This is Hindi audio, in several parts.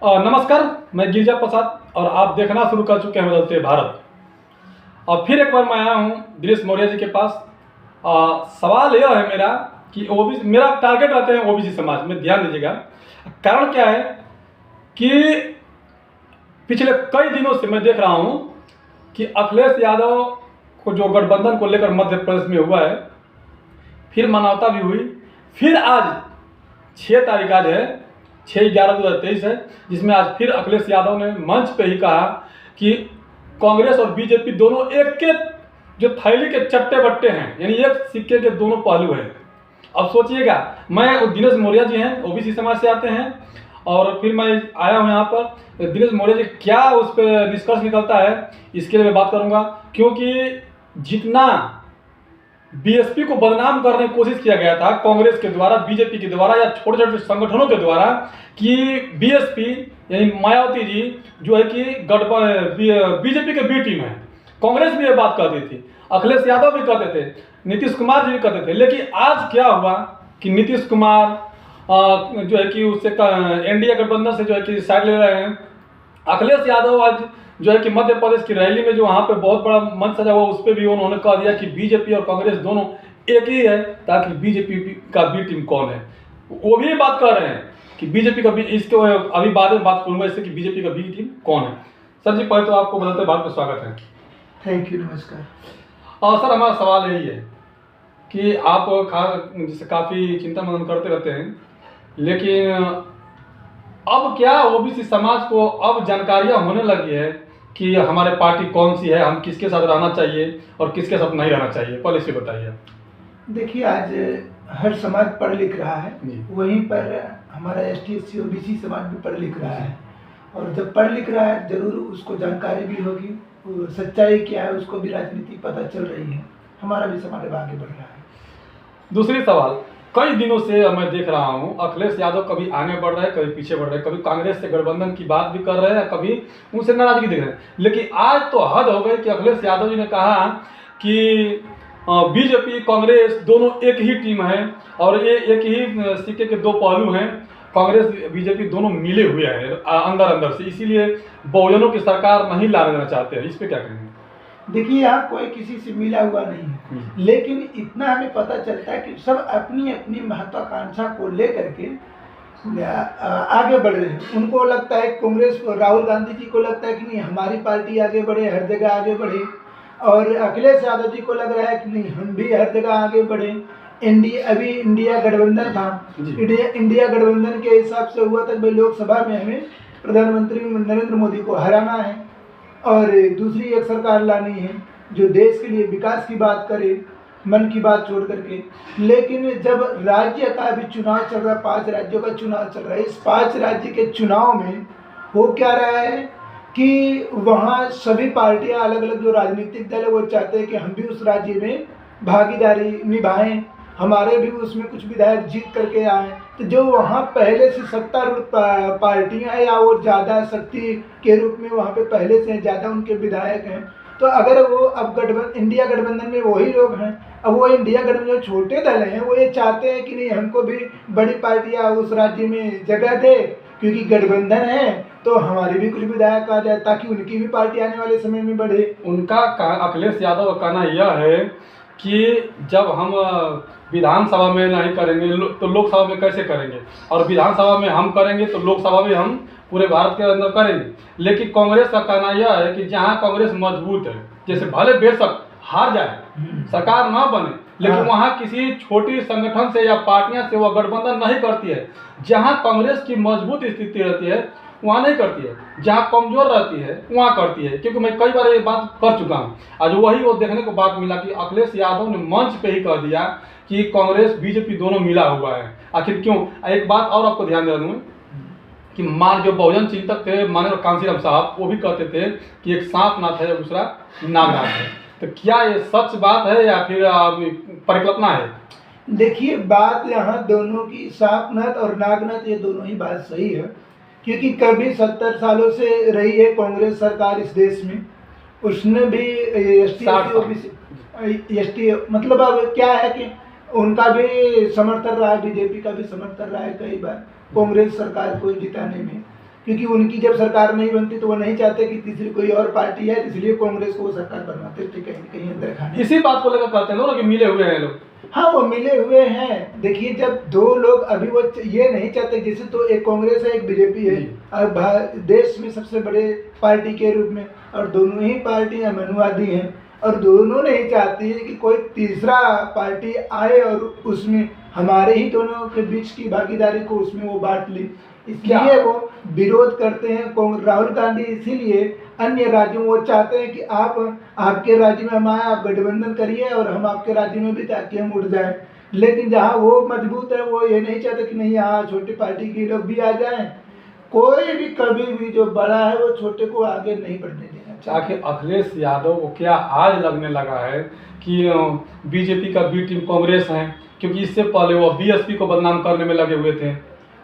नमस्कार, मैं गिरिजा प्रसाद और आप देखना शुरू कर चुके हैं बदलते भारत। और फिर एक बार मैं आया हूँ दिनेश मौर्य जी के पास। सवाल यह है मेरा कि ओबीसी मेरा टारगेट रहते हैं ओबीसी समाज में, ध्यान दीजिएगा। कारण क्या है कि पिछले कई दिनों से मैं देख रहा हूँ कि अखिलेश यादव को जो गठबंधन को लेकर मध्य प्रदेश में हुआ है, फिर मानवता भी हुई, फिर आज 6 तारीख आज है, 6/11/2023 है, जिसमें आज फिर अखिलेश यादव ने मंच पे ही कहा कि कांग्रेस और बीजेपी दोनों एक के जो थैली के चट्टे बट्टे हैं, यानी एक सिक्के के दोनों पहलू हैं। अब सोचिएगा, मैं दिनेश मौर्य जी हैं, ओबीसी समाज से आते हैं, और फिर मैं आया हूँ यहाँ पर। दिनेश मौर्य जी क्या उस पर निष्कर्ष निकलता है, इसके लिए मैं बात करूँगा। क्योंकि जितना बीएसपी को बदनाम करने की कोशिश किया गया था कांग्रेस के द्वारा, बीजेपी के द्वारा या छोटे छोटे संगठनों के द्वारा, कि बीएसपी यानी मायावती जी जो है कि बीजेपी के बी टीम है, कांग्रेस भी ये बात कहती थी, अखिलेश यादव भी कहते थे, नीतीश कुमार जी भी कहते थे। लेकिन आज क्या हुआ कि नीतीश कुमार जो है कि उससे एनडीए गठबंधन से जो है कि साइड ले रहे हैं। अखिलेश यादव आज जो है कि मध्य प्रदेश की रैली में जो वहाँ पे बहुत बड़ा मंच सजा हुआ, उस पर भी उन्होंने कह दिया कि बीजेपी और कांग्रेस दोनों एक ही है, ताकि बीजेपी का बी टीम कौन है। वो भी बात कर रहे हैं कि बीजेपी का बी, इसको अभी बाद में बात करूंगा इससे कि बीजेपी का बी टीम कौन है। सर जी, पहले तो आपको बदलते भारत में स्वागत है। थैंक यू, नमस्कार। और सर, हमारा सवाल यही है कि आप जैसे काफ़ी चिंता मनन करते रहते हैं, लेकिन अब क्या ओबीसी समाज को अब जानकारियाँ होने लगी है कि हमारे पार्टी कौन सी है, हम किसके साथ रहना चाहिए और किसके साथ नहीं रहना चाहिए, पहले से बताइए। देखिए, आज हर समाज पढ़ लिख रहा है, वहीं पर हमारा एसटी एससी ओबीसी समाज भी पढ़ लिख रहा है। और जब पढ़ लिख रहा है, जरूर उसको जानकारी भी होगी, सच्चाई क्या है उसको भी राजनीति पता चल रही है। हमारा भी समाज आगे बढ़ रहा है। दूसरी सवाल, कई दिनों से मैं देख रहा हूं अखिलेश यादव कभी आगे बढ़ रहे हैं, कभी पीछे बढ़ रहे हैं, कभी कांग्रेस से गठबंधन की बात भी कर रहे हैं, कभी उनसे नाराजगी दिख रहे हैं। लेकिन आज तो हद हो गई कि अखिलेश यादव जी ने कहा कि बीजेपी कांग्रेस दोनों एक ही टीम है और ये एक ही सिक्के के दो पहलू हैं। कांग्रेस बीजेपी दोनों मिले हुए हैं अंदर अंदर से, इसीलिए बहुजनों की सरकार नहीं लाने देना चाहते हैं। इस पे क्या कहेंगे? देखिए, यहाँ कोई किसी से मिला हुआ नहीं है, लेकिन इतना हमें पता चलता है कि सब अपनी अपनी महत्वाकांक्षा को लेकर के आगे बढ़ रहे हैं। उनको लगता है, कांग्रेस को, राहुल गांधी जी को लगता है कि नहीं, हमारी पार्टी आगे बढ़े, हर जगह आगे बढ़े। और अखिलेश यादव जी को लग रहा है कि नहीं, हम भी हर जगह आगे बढ़े। अभी इंडिया गठबंधन था, इंडिया गठबंधन के हिसाब से हुआ था भाई, लोकसभा में हमें प्रधानमंत्री नरेंद्र मोदी को हराना है और दूसरी एक सरकार लानी है जो देश के लिए विकास की बात करे, मन की बात छोड़ करके। लेकिन जब राज्य का अभी चुनाव चल रहा है, 5 राज्यों का चुनाव चल रहा है, इस 5 राज्य के चुनाव में हो क्या रहा है कि वहाँ सभी पार्टियां, अलग अलग जो राजनीतिक दल है, वो चाहते हैं कि हम भी उस राज्य में भागीदारी निभाएं, हमारे भी उसमें कुछ विधायक जीत करके आए। तो जो वहाँ पहले से सत्तारूढ़ पार्टियां हैं या वो ज़्यादा शक्ति के रूप में वहाँ पे पहले से ज़्यादा उनके विधायक हैं, तो अगर वो अब इंडिया गठबंधन में वही लोग हैं, अब वो इंडिया गठबंधन जो छोटे दल हैं वो ये चाहते हैं कि नहीं, हमको भी बड़ी पार्टियाँ उस राज्य में जगह दे, क्योंकि गठबंधन है तो हमारे भी कुछ विधायक आ जाए, ताकि उनकी भी पार्टी आने वाले समय में बढ़े। उनका अखिलेश यादव का कहना यह है कि जब हम विधानसभा में नहीं करेंगे तो लोकसभा में कैसे करेंगे, और विधानसभा में हम करेंगे तो लोकसभा में हम पूरे भारत के अंदर करेंगे। लेकिन कांग्रेस का कहना यह है कि जहां कांग्रेस मजबूत है, जैसे भले बेशक हार जाए, सरकार ना बने, लेकिन वहां किसी छोटी संगठन से या पार्टियां से वह गठबंधन नहीं करती है। जहां कांग्रेस की मजबूत स्थिति रहती है वहाँ नहीं करती है, जहाँ कमजोर रहती है वहाँ करती है। क्योंकि मैं कई बार ये बात कर चुका हूँ। आज वही वो देखने को बात मिला कि अखिलेश यादव ने मंच पे ही कह दिया कि कांग्रेस बीजेपी दोनों मिला हुआ है। आखिर क्यों? एक बात और आपको ध्यान दे दूँ कि मान जो बहुजन चिंतक थे माननीय कांशीराम साहब, वो भी कहते थे कि एक सांप नाथ है और दूसरा नागनाथ है। तो क्या ये सच बात है या फिर परिकल्पना है? देखिए, बात यहाँ दोनों की, सांपनाथ और नागनाथ, ये दोनों ही बात सही है। क्योंकि कभी 70 सालों से रही है कांग्रेस सरकार इस देश में, उसने भी एसटी मतलब अब क्या है कि उनका भी समर्थन रहा है, बीजेपी का भी समर्थन रहा है कई बार कांग्रेस सरकार को जिताने में। क्योंकि उनकी जब सरकार नहीं बनती तो वो नहीं चाहते कि तीसरी कोई और पार्टी है, इसलिए कांग्रेस को वो सरकार बनवाते थे कहीं न कहीं अंदर खाने। इसी बात को लेकर कहते हैं लोग कि मिले हुए हैं लोग। हाँ, वो मिले हुए हैं। देखिए, जब दो लोग अभी वो ये नहीं चाहते, जैसे तो एक कांग्रेस है, एक बीजेपी है, और देश में सबसे बड़े पार्टी के रूप में, और दोनों ही पार्टियां मनुवादी हैं, और दोनों नहीं चाहती है कि कोई तीसरा पार्टी आए और उसमें हमारे ही दोनों के बीच की भागीदारी को उसमें वो बांट ली, इसलिए वो विरोध करते हैं। राहुल गांधी इसीलिए अन्य राज्यों वो चाहते हैं कि आपके राज्य में हम आए, आप गठबंधन करिए और हम आपके राज्य में भी, ताकि हम उठ जाएं। लेकिन जहां वो मजबूत है, वो ये नहीं चाहते कि नहीं यहाँ छोटी पार्टी के लोग भी आ जाएं। कोई भी कभी भी जो बड़ा है वो छोटे को आगे नहीं बढ़ने देना चाहिए। आखिर अखिलेश यादव को क्या आज लगने लगा है कि बीजेपी का बी टीम कांग्रेस है, क्योंकि इससे पहले वो बीएसपी को बदनाम करने में लगे हुए थे।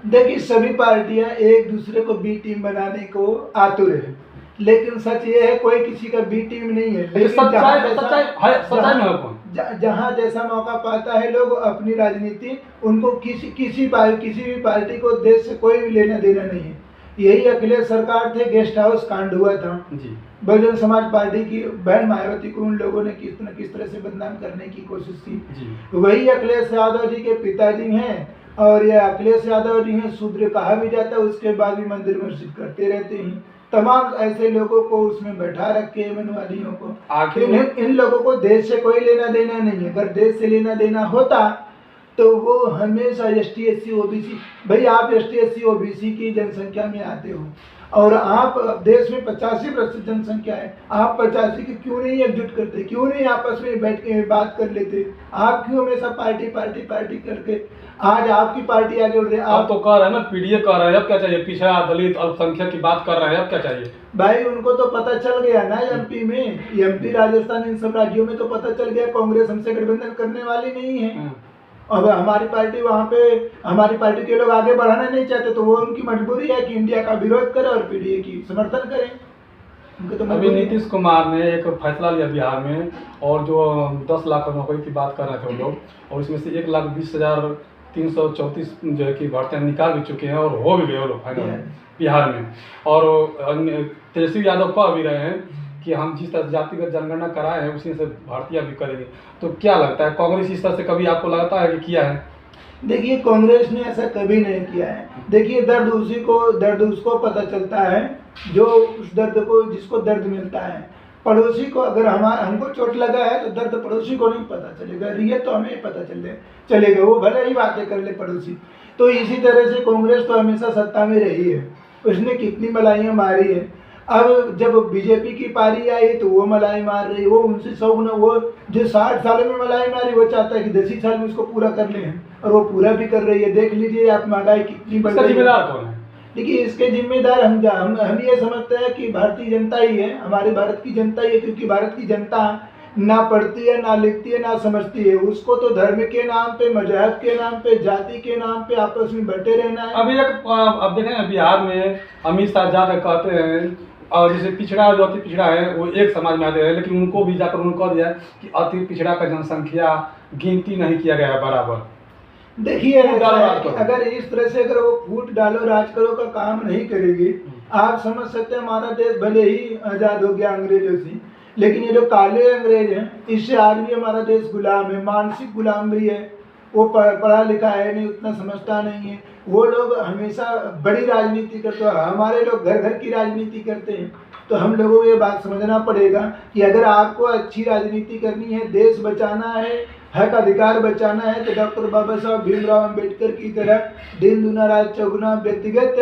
देखिए, सभी पार्टियां एक दूसरे को बी टीम बनाने को आतुर है, लेकिन सच ये है कोई किसी का बी टीम नहीं है। लेकिन जहाँ जैसा मौका पाता है लोग अपनी राजनीति, उनको किसी भी पार्टी को देश से कोई भी लेना देना नहीं है। यही अखिलेश सरकार थे, गेस्ट हाउस कांड हुआ था जी। बहुजन समाज पार्टी की बहन मायावती को उन लोगों ने किस तरह से बदनाम करने की कोशिश की। वही अखिलेश यादव जी के पिताजी हैं, और ये अखिलेश यादव जी हैं, शूद्र कहा भी जाता है, उसके बाद भी मंदिर मस्जिद करते रहते हैं। तमाम ऐसे लोगों को उसमें बैठा रखे मनुवादियों को। आखिर इन लोगों को देश से कोई लेना देना नहीं है। अगर देश से लेना देना होता तो वो हमेशा ST SC OBC, भाई आप ST SC OBC की जनसंख्या में आते हो, और आप देश में 85% जनसंख्या है, आप 85 की क्यों नहीं एकजुट करते, क्यों नहीं आपस में बैठ के बात कर लेते? आप क्यों हमेशा पार्टी करके आज आपकी पार्टी आगे उड़ रही है? आप तो कह रहे हैं ना, पीडीए कह रहे हैं, अब क्या चाहिए? पिछड़ा दलित अल्पसंख्यक की बात कर रहे हैं, अब क्या चाहिए? भाई उनको तो पता चल गया ना, MP में, MP राजस्थान, इन सब राज्यों में तो पता चल गया कांग्रेस हमसे गठबंधन करने वाली नहीं है। अब हमारी पार्टी वहाँ पे, हमारी पार्टी के लोग आगे बढ़ाना नहीं चाहते, तो वो उनकी मजबूरी है कि इंडिया का विरोध करे और पीडीए की समर्थन करें। तो अभी नीतीश कुमार ने एक फैसला लिया बिहार में, और जो 10 लाख नौकरी की बात कर रहे थे वो लोग, और इसमें से 1,20,334 जो है कि भर्तियाँ निकाल भी चुके हैं, और हो भी गए वो लोग फाइनल बिहार में। और तेजस्वी यादव कह भी रहे हैं कि हम जिस तरह जातिगत जनगणना कराए हैं उसी से भर्तियाँ भी करेंगे। तो क्या लगता है, कांग्रेस इस तरह से कभी आपको लगता है कि किया है? देखिए, कांग्रेस ने ऐसा कभी नहीं किया है। देखिए, दर्द उसको पता चलता है जो उस दर्द को, जिसको दर्द मिलता है। पड़ोसी को अगर हमको चोट लगा है तो दर्द पड़ोसी को नहीं पता चलेगा, रियल तो हमें पता चलेगा, वो भले ही बातें कर ले पड़ोसी। तो इसी तरह से कांग्रेस तो हमेशा सत्ता में रही है, उसने कितनी मलाइयाँ मारी है। अब जब बीजेपी की पारी आई तो वो मलाई मार रही, वो उनसे 100 गुना, वो जो 60 सालों में मलाई मारी वो चाहता है कि 10 ही साल में उसको पूरा कर ले, और वो पूरा भी कर रही है। देख लीजिए आप महंगाई कितनी बढ़ रही है। जिम्मेदार कौन है? देखिए, इसके जिम्मेदार हम ये समझते हैं कि भारतीय जनता ही है, हमारे भारत की जनता ही है, क्योंकि भारत की जनता ना पढ़ती है, ना लिखती है, ना समझती है। उसको तो धर्म के नाम पे, मजहब के नाम पे, जाति के नाम पे आपस में बैठे रहना है। अभी अब देखें बिहार में अमित शाह जाकर कहते हैं, और जैसे पिछड़ा जो अति पिछड़ा है वो एक समाज में आते हैं, लेकिन उनको भी जाकर उन्होंने कह दिया कि अति पिछड़ा का जनसंख्या गिनती नहीं किया गया है बराबर। देखिए, अगर इस तरह से अगर वो फूट डालो राज करो का काम नहीं करेगी, आप समझ सकते हैं हमारा देश भले ही आज़ाद हो गया अंग्रेजों से, लेकिन ये जो काले अंग्रेज हैं इससे आज भी हमारा देश गुलाम है, मानसिक गुलाम भी है। वो पढ़ा लिखा है नहीं, उतना समझता नहीं है। वो लोग हमेशा बड़ी राजनीति करते हैं, हमारे लोग घर घर की राजनीति करते हैं। तो हम लोगों को ये बात समझना पड़ेगा कि अगर आपको अच्छी राजनीति करनी है, देश बचाना है, हक अधिकार बचाना है, तो डॉक्टर बाबा साहब भीमराव अम्बेडकर की तरह दिन दुना रात चौगुना व्यक्तिगत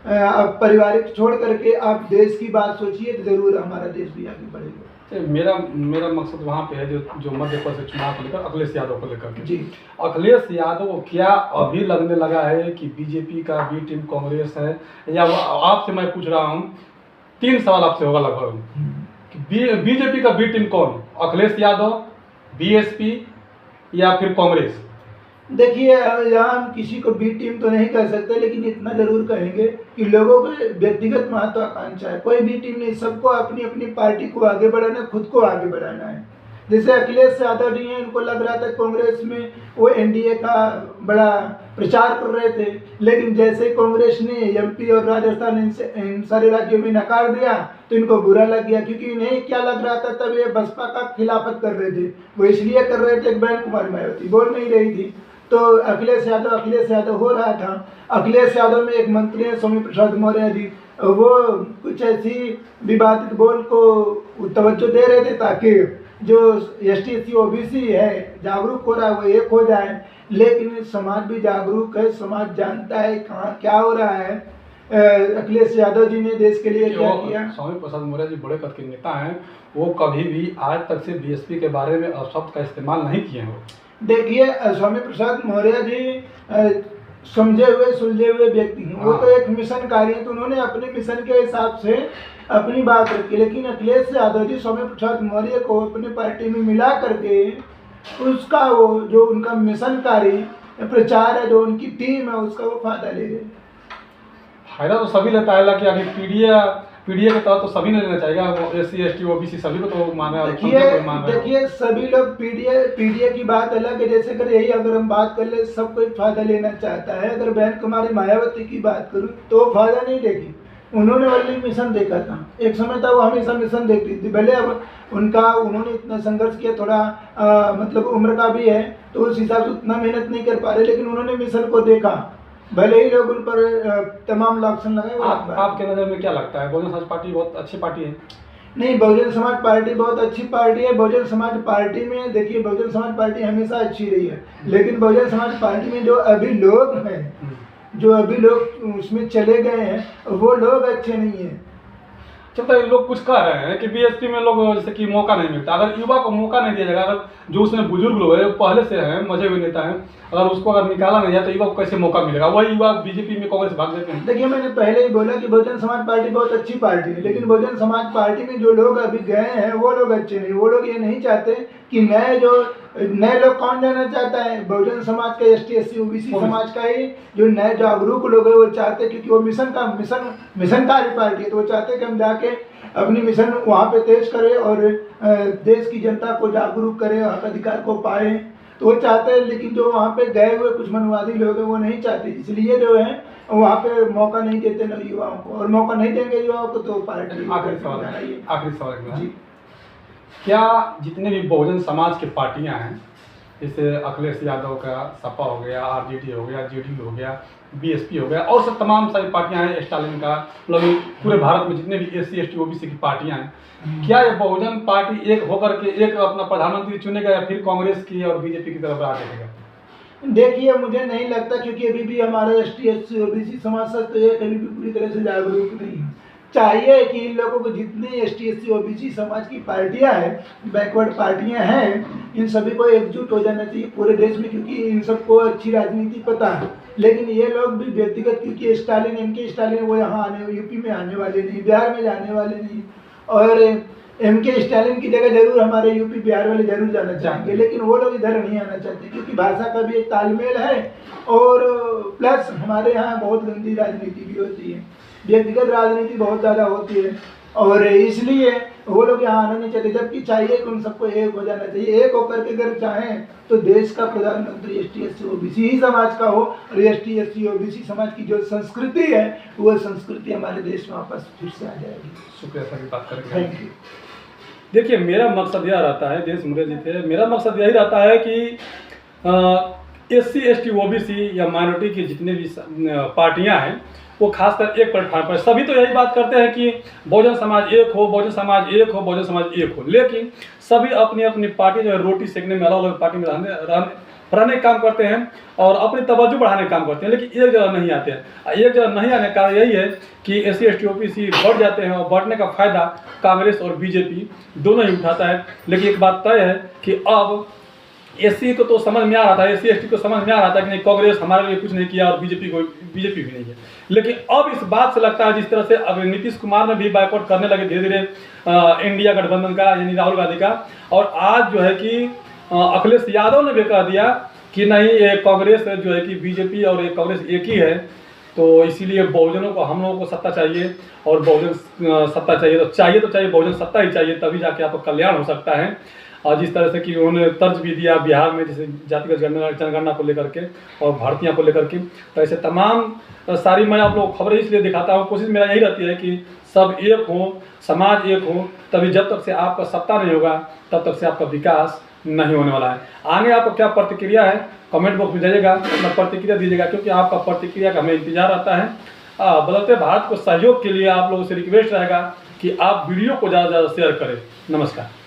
पारिवारिक छोड़ करके आप देश की बात सोचिए, तो जरूर हमारा देश भी आगे बढ़ेगा। मेरा मकसद वहाँ पे है जो मध्य प्रदेश चुनाव को लेकर, अखिलेश यादव को लेकर के। जी, अखिलेश यादव को क्या अभी लगने लगा है कि बीजेपी का बी टीम कांग्रेस है, या आपसे मैं पूछ रहा हूँ, 3 सवाल आपसे होगा लगभग कि बीजेपी का बी टीम कौन, अखिलेश यादव, BSP या फिर कांग्रेस? देखिए, यहाँ हम किसी को बी टीम तो नहीं कह सकते, लेकिन इतना जरूर कहेंगे कि लोगों को व्यक्तिगत महत्वाकांक्षा है। कोई बी टीम नहीं, सबको अपनी अपनी पार्टी को आगे बढ़ाना है, खुद को आगे बढ़ाना है। जैसे अखिलेश यादव जी हैं, उनको लग रहा था कांग्रेस में वो एनडीए का बड़ा प्रचार कर रहे थे, लेकिन जैसे कांग्रेस ने एमपी और राजस्थान इन सारे राज्यों में नकार दिया तो इनको बुरा लग गया, क्योंकि इन्हें क्या लग रहा था तब ये बसपा का खिलाफत कर रहे थे। वो इसलिए कर रहे थे, बहन कुमारी मायावती बोल नहीं रही थी तो अखिलेश यादव हो रहा था। अखिलेश यादव में एक मंत्री है स्वामी प्रसाद मौर्य जी, वो कुछ ऐसी विवादित बोल को तवज्जो दे रहे थे ताकि जो ST/SC OBC है जागरूक हो रहा है वो एक हो जाए, लेकिन समाज भी जागरूक है, समाज जानता है कहाँ क्या हो रहा है। अखिलेश यादव जी ने देश के लिए क्या किया। स्वामी प्रसाद मौर्य जी बड़े कद के नेता हैं, वो कभी भी आज तक से बीएसपी के बारे में अपशब्द का इस्तेमाल नहीं किए हैं। देखिए स्वामी प्रसाद मौर्य जी समझे हुए सुलझे हुए व्यक्ति हैं, वो तो एक मिशनकारी हैं, तो उन्होंने अपने मिशन के हिसाब से अपनी बात रखी। लेकिन अखिलेश यादव जी स्वामी प्रसाद मौर्य को अपनी पार्टी में मिला करके उसका वो जो उनका मिशनकारी प्रचार है, जो उनकी टीम है, उसका वो फायदा ले रहे हैं। फायदा तो सभी लेता है, कि आगे पीडीए के तहत तो सभी ने लेना चाहिए, SC ST OBC सभी को तो माने। देखिए सभी लोग पीडीए की बात अलग है, जैसे कर यही अगर हम बात कर ले सब कोई फायदा लेना चाहता है। अगर बहन कुमारी मायावती की बात करूँ तो फायदा नहीं देगी, उन्होंने ओनली मिशन देखा था, एक समय था वो हमेशा मिशन देखती थी। भले अब उन्होंने इतना संघर्ष किया, थोड़ा मतलब उम्र का भी है तो उस हिसाब से उतना मेहनत नहीं कर पा रहे, लेकिन उन्होंने मिशन को देखा, भले ही लोग उन पर तमाम लाक्षण लगाए। आपके नज़र में क्या लगता है, बहुजन समाज पार्टी बहुत अच्छी पार्टी है? नहीं, बहुजन समाज पार्टी बहुत अच्छी पार्टी है। बहुजन समाज पार्टी में देखिए, बहुजन समाज पार्टी हमेशा अच्छी रही है, लेकिन बहुजन समाज पार्टी में जो अभी लोग उसमें चले गए हैं वो लोग अच्छे नहीं हैं। चलता है, लोग कुछ कह रहे हैं कि बीएसपी में लोग जैसे कि मौका नहीं मिलता, अगर युवा को मौका नहीं दिया जाएगा, अगर जो उसमें बुजुर्ग लोग हैं पहले से हैं मजे हुए नेता हैं, अगर उसको अगर निकाला नहीं जाए तो युवा को कैसे मौका मिलेगा? वही युवा बीजेपी में कांग्रेस भाग देते हैं। देखिए मैंने पहले ही बोला कि बहुजन समाज पार्टी बहुत अच्छी पार्टी है, लेकिन बहुजन समाज पार्टी में जो लोग अभी गए हैं वो लोग अच्छे नहीं। वो लोग ये नहीं चाहते कि नए लोग कौन जाना चाहता है, बहुजन समाज का ST/SC OBC समाज का ही जो नए जागरूक लोग हैं वो चाहते हैं, क्योंकि वो मिशनकारी पार्टी है, तो वो चाहते हैं कि हम जाके अपनी मिशन वहाँ पे तेज करें और देश की जनता को जागरूक करें, हक अधिकार को पाए, तो वो चाहते हैं। लेकिन जो वहाँ पे गए हुए कुछ मनवादी लोग हैं वो नहीं चाहते, इसलिए जो है वहाँ पे मौका नहीं देते नव युवाओं को, और मौका नहीं देंगे युवाओं को तो पार्टी। आखिरी सवाल, क्या जितने भी बहुजन समाज की पार्टियां हैं, जैसे अखिलेश यादव का सपा हो गया, RJD हो गया, JDU हो गया, BSP हो गया, और सब तमाम सारी पार्टियां हैं, स्टालिन का, मतलब पूरे भारत में जितने भी SC ST OBC की पार्टियां हैं, क्या ये बहुजन पार्टी एक होकर के एक अपना प्रधानमंत्री चुनेगा या फिर कांग्रेस की और बीजेपी की तरफ आ जाएगा? देखिए मुझे नहीं लगता, क्योंकि अभी भी हमारा ST/SC OBC समाज तो ये कभी भी पूरी तरह से जागरूक नहीं है। चाहिए कि इन लोगों को जितनी ST/SC OBC समाज की पार्टियां हैं, बैकवर्ड पार्टियां हैं, इन सभी को एकजुट हो जाना चाहिए पूरे देश में, क्योंकि इन सबको अच्छी राजनीति पता है। लेकिन ये लोग भी व्यक्तिगत, क्योंकि MK स्टालिन वो यहाँ यूपी में आने वाले नहीं, बिहार में जाने वाले नहीं, और MK स्टालिन की जगह जरूर हमारे यूपी बिहार वाले जरूर जाना चाहेंगे, लेकिन वो लोग इधर नहीं आना चाहते, क्योंकि भाषा का भी एक तालमेल है, और प्लस हमारे यहाँ बहुत गंदी राजनीति भी होती है, व्यक्तिगत राजनीति बहुत ज़्यादा होती है, और इसलिए वो लोग यहाँ आना नहीं चाहते। जबकि चाहिए कि उन सबको एक हो जाना चाहिए। एक होकर के अगर चाहें तो देश का प्रधानमंत्री ST/SC OBC ही समाज का हो, और ST/SC OBC समाज की जो संस्कृति है वो संस्कृति हमारे देश में वापस फिर से आ जाएगी। शुक्रिया सर, बात करेंगे। Thank you. देखिए मेरा मकसद यह रहता है, देश मुरे जी थे, मेरा मकसद यही रहता है कि SC ST OBC या माइनॉरिटी की जितने भी पार्टियां हैं वो खासकर एक प्लेटफॉर्म पर, सभी तो यही बात करते हैं कि बहुजन समाज एक हो, बहुजन समाज एक हो, बहुजन समाज एक हो, लेकिन सभी अपनी अपनी पार्टी जो है रोटी सेकने में अलग अलग पार्टी में रहने का काम करते हैं और अपनी तवज्जो बढ़ाने का काम करते हैं, लेकिन एक जगह नहीं आते हैं। एक जगह नहीं आने का कारण यही है कि SC ST OBC बढ़ जाते हैं, और बढ़ने का फायदा कांग्रेस और बीजेपी दोनों ही उठाता है। लेकिन एक बात तय है कि अब SC को तो समझ में आ रहा था, SC ST को समझ में आ रहा था कि नहीं कांग्रेस हमारे लिए कुछ नहीं किया और बीजेपी भी नहीं है, लेकिन अब इस बात से लगता है जिस तरह से अब नीतीश कुमार ने भी बाइकआउट करने लगे धीरे धीरे इंडिया गठबंधन का, यानी राहुल गांधी का, और आज जो है कि अखिलेश यादव ने भी कह दिया कि नहीं ये कांग्रेस जो है कि बीजेपी और ये कांग्रेस एक ही है, तो इसीलिए बहुजनों को, हम लोगों को सत्ता चाहिए, और बहुजन सत्ता चाहिए तो चाहिए बहुजन सत्ता ही चाहिए, तभी जाके आपका कल्याण हो सकता है। और जिस तरह से कि उन्होंने तर्ज भी दिया बिहार में जैसे जातिगत जनगणना को लेकर के और भर्तियाँ को लेकर के, तो ऐसे तमाम सारी मैं आप लोगों को खबरें इसलिए दिखाता हूँ। कोशिश मेरा यही रहती है कि सब एक हो, समाज एक हो, तभी जब तक से आपका सत्ता नहीं होगा तब तक से आपका विकास नहीं होने वाला है। आगे आपको क्या प्रतिक्रिया है कमेंट बॉक्स में जाइएगा, अपना प्रतिक्रिया दीजिएगा, क्योंकि आपका प्रतिक्रिया का हमें इंतजार रहता है। बदलते भारत को सहयोग के लिए आप लोगों से रिक्वेस्ट रहेगा कि आप वीडियो को ज़्यादा से ज़्यादा शेयर करें। नमस्कार।